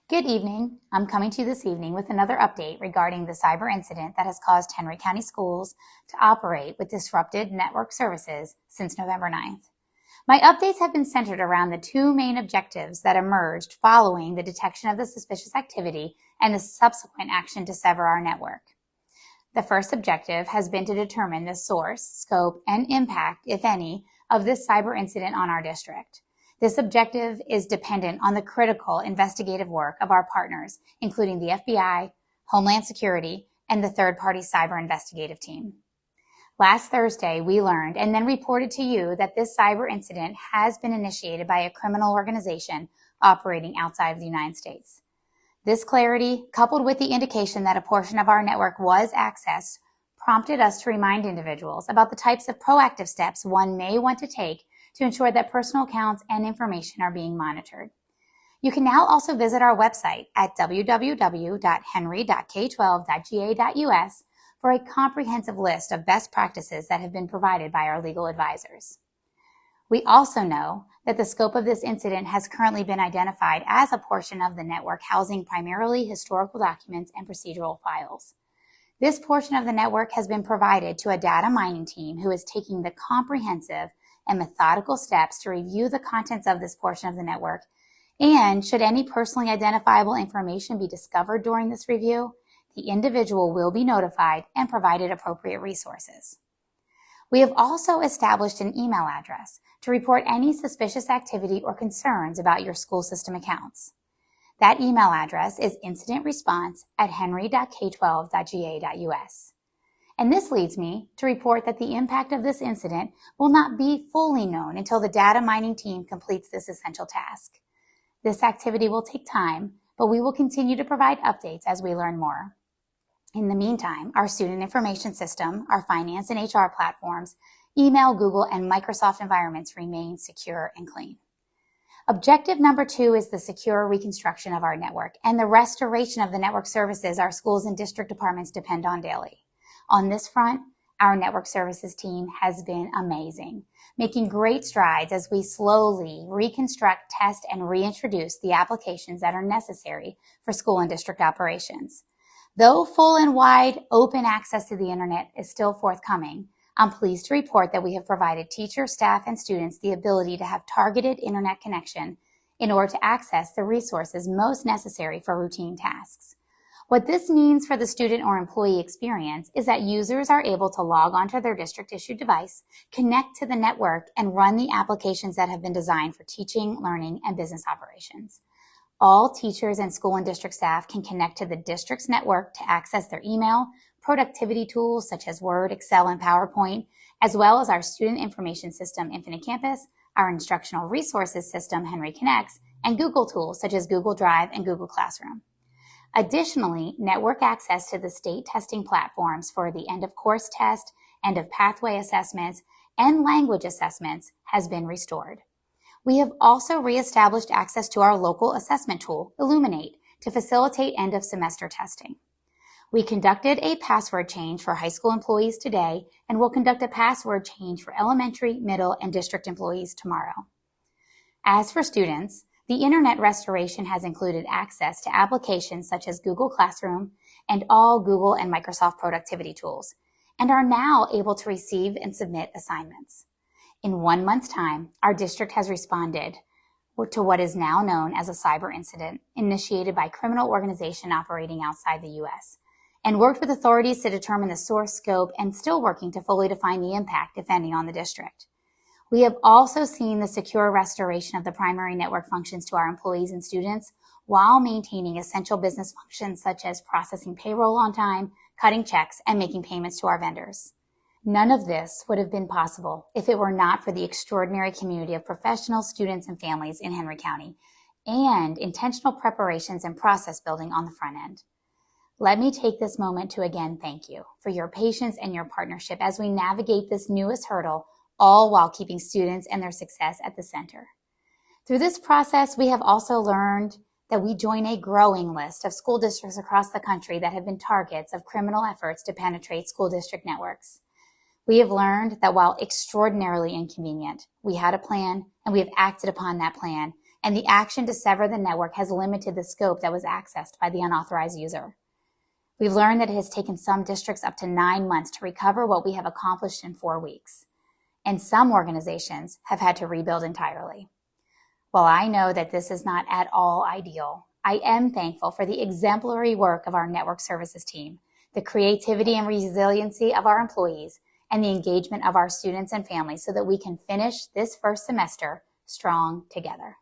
Good evening. I'm coming to you this evening with another update regarding the cyber incident that has caused Henry County Schools to operate with disrupted network services since November 9th. My updates have been centered around the two main objectives that emerged following the detection of the suspicious activity and the subsequent action to sever our network. The first objective has been to determine the source, scope, and impact, if any, of this cyber incident on our district. This objective is dependent on the critical investigative work of our partners, including the FBI, Homeland Security, and the third-party cyber investigative team. Last Thursday, we learned and then reported to you that this cyber incident has been initiated by a criminal organization operating outside of the United States. This clarity, coupled with the indication that a portion of our network was accessed, prompted us to remind individuals about the types of proactive steps one may want to take to ensure that personal accounts and information are being monitored. You can now also visit our website at www.henry.k12.ga.us for a comprehensive list of best practices that have been provided by our legal advisors. We also know that the scope of this incident has currently been identified as a portion of the network housing primarily historical documents and procedural files. This portion of the network has been provided to a data mining team who is taking the comprehensive and methodical steps to review the contents of this portion of the network, and should any personally identifiable information be discovered during this review, the individual will be notified and provided appropriate resources. We have also established an email address to report any suspicious activity or concerns about your school system accounts. That email address is incidentresponse@henry.k12.ga.us. And this leads me to report that the impact of this incident will not be fully known until the data mining team completes this essential task. This activity will take time, but we will continue to provide updates as we learn more. In the meantime, our student information system, our finance and HR platforms, email, Google, and Microsoft environments remain secure and clean. Objective number 2 is the secure reconstruction of our network and the restoration of the network services our schools and district departments depend on daily. On this front, our network services team has been amazing, making great strides as we slowly reconstruct, test, and reintroduce the applications that are necessary for school and district operations. Though full and wide open access to the internet is still forthcoming, I'm pleased to report that we have provided teachers, staff, and students the ability to have targeted internet connection in order to access the resources most necessary for routine tasks. What this means for the student or employee experience is that users are able to log onto their district-issued device, connect to the network, and run the applications that have been designed for teaching, learning, and business operations. All teachers and school and district staff can connect to the district's network to access their email, productivity tools such as Word, Excel, and PowerPoint, as well as our student information system, Infinite Campus, our instructional resources system, Henry Connects, and Google tools such as Google Drive and Google Classroom. Additionally, network access to the state testing platforms for the end of course test, end of pathway assessments, and language assessments has been restored. We have also reestablished access to our local assessment tool, Illuminate, to facilitate end of semester testing. We conducted a password change for high school employees today and will conduct a password change for elementary, middle, and district employees tomorrow. As for students, the internet restoration has included access to applications such as Google Classroom and all Google and Microsoft productivity tools, and are now able to receive and submit assignments. In 1 month's time, our district has responded to what is now known as a cyber incident initiated by a criminal organization operating outside the U.S., and worked with authorities to determine the source, scope, and still working to fully define the impact, if any, on the district. We have also seen the secure restoration of the primary network functions to our employees and students while maintaining essential business functions such as processing payroll on time, cutting checks, and making payments to our vendors. None of this would have been possible if it were not for the extraordinary community of professionals, students, and families in Henry County, and intentional preparations and process building on the front end. Let me take this moment to again thank you for your patience and your partnership as we navigate this newest hurdle, all while keeping students and their success at the center. Through this process, we have also learned that we join a growing list of school districts across the country that have been targets of criminal efforts to penetrate school district networks. We have learned that while extraordinarily inconvenient, we had a plan and we have acted upon that plan and the action to sever the network has limited the scope that was accessed by the unauthorized user. We've learned that it has taken some districts up to 9 months to recover what we have accomplished in 4 weeks, and some organizations have had to rebuild entirely. While I know that this is not at all ideal, I am thankful for the exemplary work of our network services team, the creativity and resiliency of our employees, and the engagement of our students and families so that we can finish this first semester strong together.